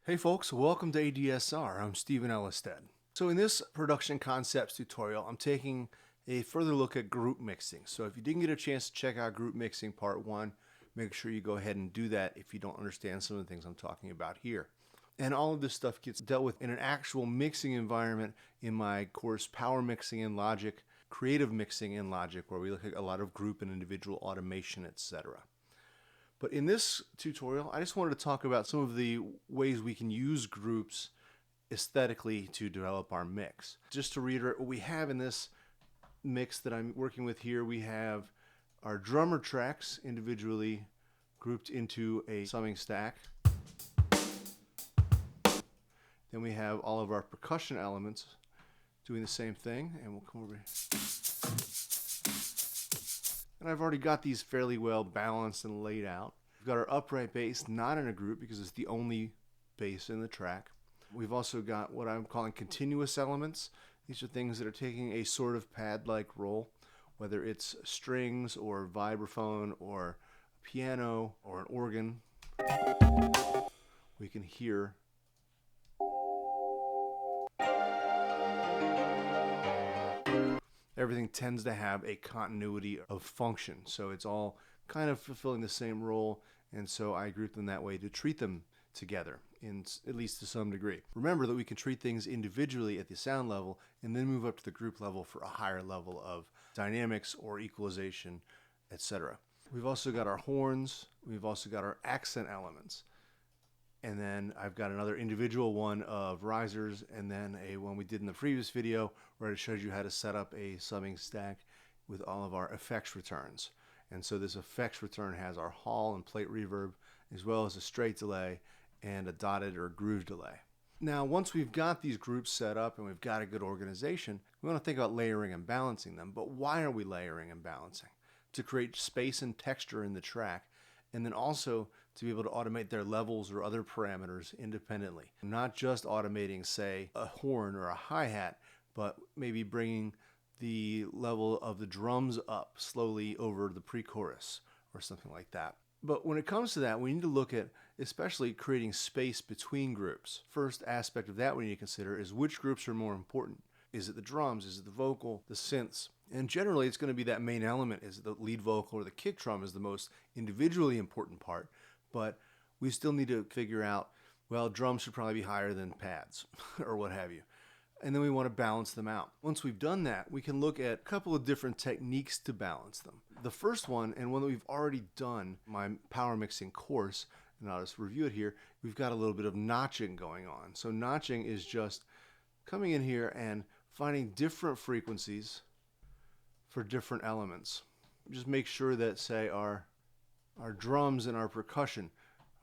Hey folks, welcome to ADSR. I'm Stephen Ellestad. So in this production concepts tutorial, I'm taking a further look at group mixing. So if you didn't get a chance to check out group mixing part 1, make sure you go ahead and do that if you don't understand some of the things I'm talking about here. And all of this stuff gets dealt with in an actual mixing environment in my course, Power Mixing in Logic, Creative Mixing in Logic, where we look at a lot of group and individual automation, etc. But in this tutorial, I just wanted to talk about some of the ways we can use groups aesthetically to develop our mix. Just to reiterate what we have in this mix that I'm working with here, we have our drummer tracks individually grouped into a summing stack. Then we have all of our percussion elements doing the same thing, and we'll come over here. And I've already got these fairly well balanced and laid out. We've got our upright bass not in a group because it's the only bass in the track. We've also got what I'm calling continuous elements. These are things that are taking a sort of pad-like role, whether it's strings or vibraphone or a piano or an organ. We can hear everything tends to have a continuity of function. So it's all kind of fulfilling the same role, and so I group them that way to treat them together, at least to some degree. Remember that we can treat things individually at the sound level and then move up to the group level for a higher level of dynamics or equalization, etc. We've also got our horns, we've also got our accent elements. And then I've got another individual one of risers, and then a one we did in the previous video where I showed you how to set up a summing stack with all of our effects returns. And so this effects return has our hall and plate reverb, as well as a straight delay and a dotted or groove delay. Now, once we've got these groups set up and we've got a good organization, we want to think about layering and balancing them. But why are we layering and balancing? To create space and texture in the track, and then also to be able to automate their levels or other parameters independently. Not just automating, say, a horn or a hi-hat, but maybe bringing the level of the drums up slowly over the pre-chorus or something like that. But when it comes to that, we need to look at especially creating space between groups. First aspect of that we need to consider is which groups are more important. Is it the drums? Is it the vocal? The synths? And generally it's going to be that main element. Is it the lead vocal or the kick drum is the most individually important part, but we still need to figure out, well, drums should probably be higher than pads or what have you. And then we want to balance them out. Once we've done that, we can look at a couple of different techniques to balance them. The first one, and one that we've already done in my power mixing course, and I'll just review it here, we've got a little bit of notching going on. So notching is just coming in here and finding different frequencies for different elements. Just make sure that, say, our drums and our percussion,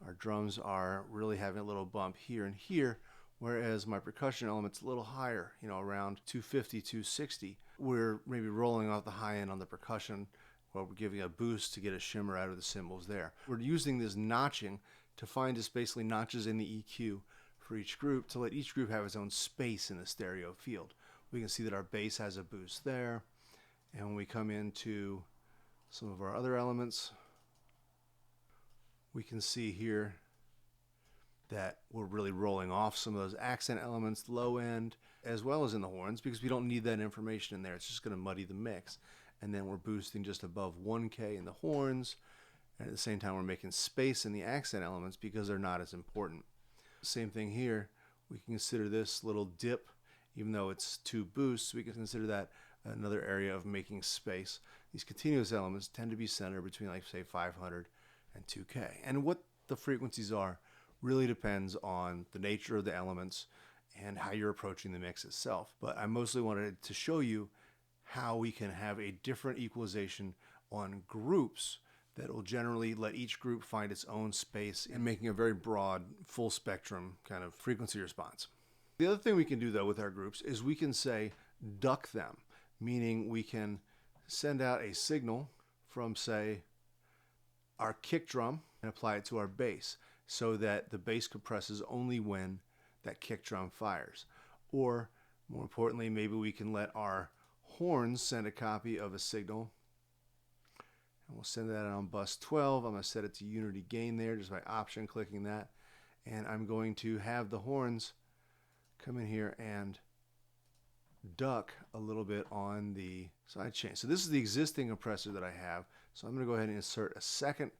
our drums are really having a little bump here and here, whereas my percussion element's a little higher, around 250, 260. We're maybe rolling off the high end on the percussion, while we're giving a boost to get a shimmer out of the cymbals there. We're using this notching to find just basically notches in the EQ for each group to let each group have its own space in the stereo field. We can see that our bass has a boost there. And when we come into some of our other elements, we can see here that we're really rolling off some of those accent elements, low end, as well as in the horns, because we don't need that information in there. It's just going to muddy the mix. And then we're boosting just above 1K in the horns, and at the same time we're making space in the accent elements because they're not as important. Same thing here. We can consider this little dip, even though it's 2 boosts, we can consider that another area of making space. These continuous elements tend to be centered between, like, say, 500 and 2K. And what the frequencies are really depends on the nature of the elements and how you're approaching the mix itself. But I mostly wanted to show you how we can have a different equalization on groups that will generally let each group find its own space in making a very broad, full spectrum kind of frequency response. The other thing we can do, though, with our groups is we can, say, duck them, meaning we can send out a signal from, say, our kick drum and apply it to our bass so that the bass compresses only when that kick drum fires. Or, more importantly, maybe we can let our horns send a copy of a signal, and we'll send that on bus 12. I'm going to set it to unity gain there just by option clicking that, and I'm going to have the horns come in here and duck a little bit on the side chain. So this is the existing compressor that I have. So I'm going to go ahead and insert a second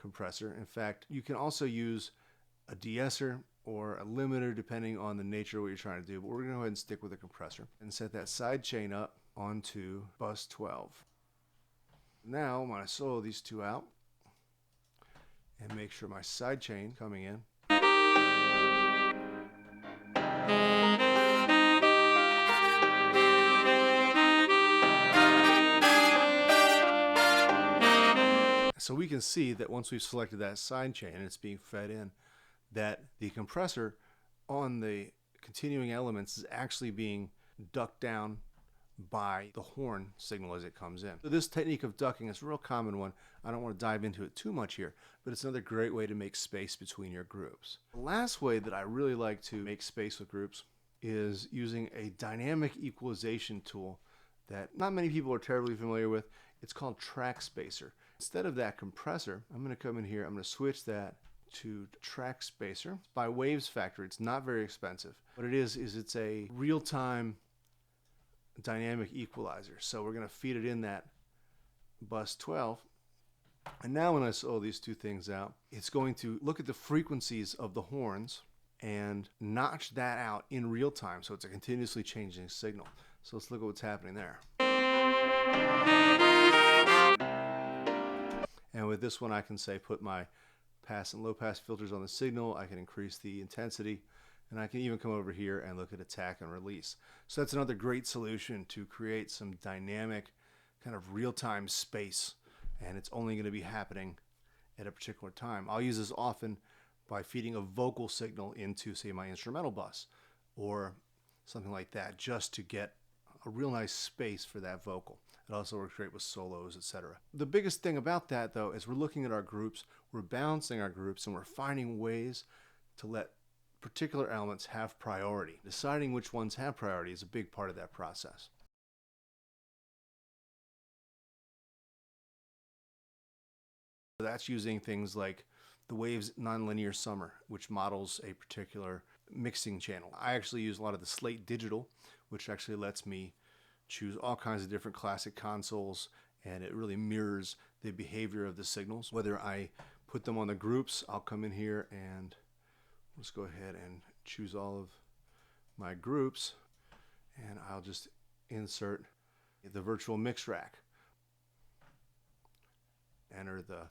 compressor. In fact, you can also use a de-esser or a limiter depending on the nature of what you're trying to do, but we're going to go ahead and stick with a compressor and set that side chain up onto bus 12. Now I'm going to solo these two out and make sure my side chain coming in so we can see that once we've selected that side chain and it's being fed in, that the compressor on the continuing elements is actually being ducked down by the horn signal as it comes in. So this technique of ducking is a real common one. I don't want to dive into it too much here, but it's another great way to make space between your groups. The last way that I really like to make space with groups is using a dynamic equalization tool that not many people are terribly familiar with. It's called track spacer. Instead of that compressor, I'm going to come in here, I'm going to switch that to track spacer. By Waves Factory, it's not very expensive. What it is it's a real-time dynamic equalizer. So we're going to feed it in that bus 12. And now when I solo these two things out, it's going to look at the frequencies of the horns and notch that out in real time. So it's a continuously changing signal. So let's look at what's happening there. And with this one, I can say put my pass and low pass filters on the signal. I can increase the intensity, and I can even come over here and look at attack and release. So that's another great solution to create some dynamic kind of real-time space, and it's only going to be happening at a particular time. I'll use this often by feeding a vocal signal into, say, my instrumental bus or something like that, just to get a real nice space for that vocal. It also works great with solos, etc. The biggest thing about that, though, is we're looking at our groups, we're balancing our groups, and we're finding ways to let particular elements have priority. Deciding which ones have priority is a big part of that process. That's using things like the Waves Nonlinear Summer, which models a particular mixing channel. I actually use a lot of the Slate Digital, which actually lets me choose all kinds of different classic consoles, and it really mirrors the behavior of the signals. Whether I put them on the groups, I'll come in here and let's go ahead and choose all of my groups, and I'll just insert the virtual mix rack. Enter the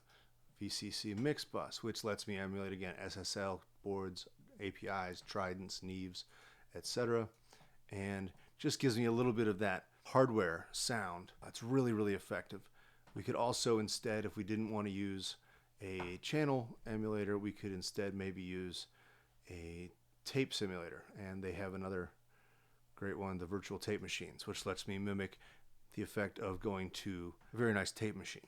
VCC mix bus, which lets me emulate again SSL boards, APIs, Tridents, Neves, etc. And just gives me a little bit of that hardware sound. It's really, really effective. We could also instead, if we didn't want to use a channel emulator, we could instead maybe use a tape simulator. And they have another great one, the virtual tape machines, which lets me mimic the effect of going to a very nice tape machine.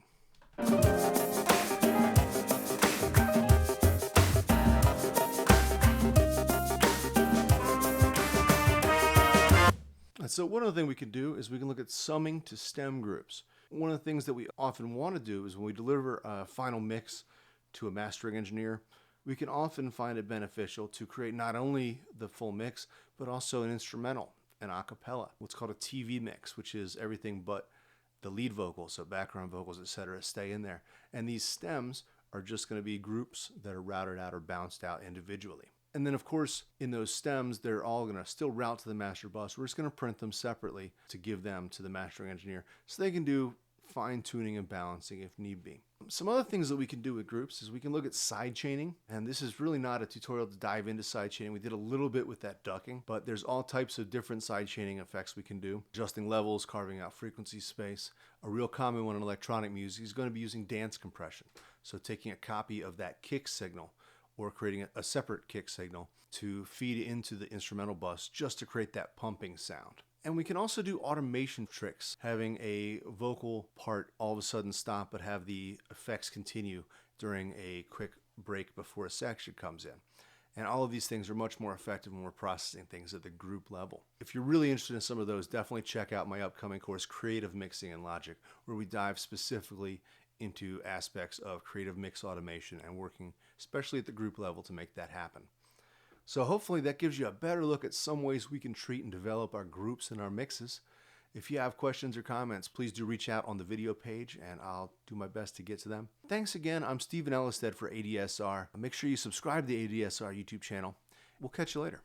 So one other thing we can do is we can look at summing to stem groups. One of the things that we often want to do is when we deliver a final mix to a mastering engineer, we can often find it beneficial to create not only the full mix, but also an instrumental, an a cappella, what's called a TV mix, which is everything but the lead vocals, so background vocals, etc., stay in there. And these stems are just going to be groups that are routed out or bounced out individually. And then, of course, in those stems, they're all going to still route to the master bus. We're just going to print them separately to give them to the mastering engineer so they can do fine-tuning and balancing if need be. Some other things that we can do with groups is we can look at side chaining, and this is really not a tutorial to dive into side chaining. We did a little bit with that ducking, but there's all types of different side chaining effects we can do. Adjusting levels, carving out frequency space. A real common one in electronic music is going to be using dance compression. So taking a copy of that kick signal or creating a separate kick signal to feed into the instrumental bus just to create that pumping sound. And we can also do automation tricks, having a vocal part all of a sudden stop but have the effects continue during a quick break before a section comes in. And all of these things are much more effective when we're processing things at the group level. If you're really interested in some of those, definitely check out my upcoming course, Creative Mixing and Logic, where we dive specifically into aspects of creative mix automation and working especially at the group level to make that happen. So hopefully that gives you a better look at some ways we can treat and develop our groups and our mixes. If you have questions or comments, please do reach out on the video page and I'll do my best to get to them. Thanks again. I'm Stephen Ellestad for ADSR. Make sure you subscribe to the ADSR YouTube channel. We'll catch you later.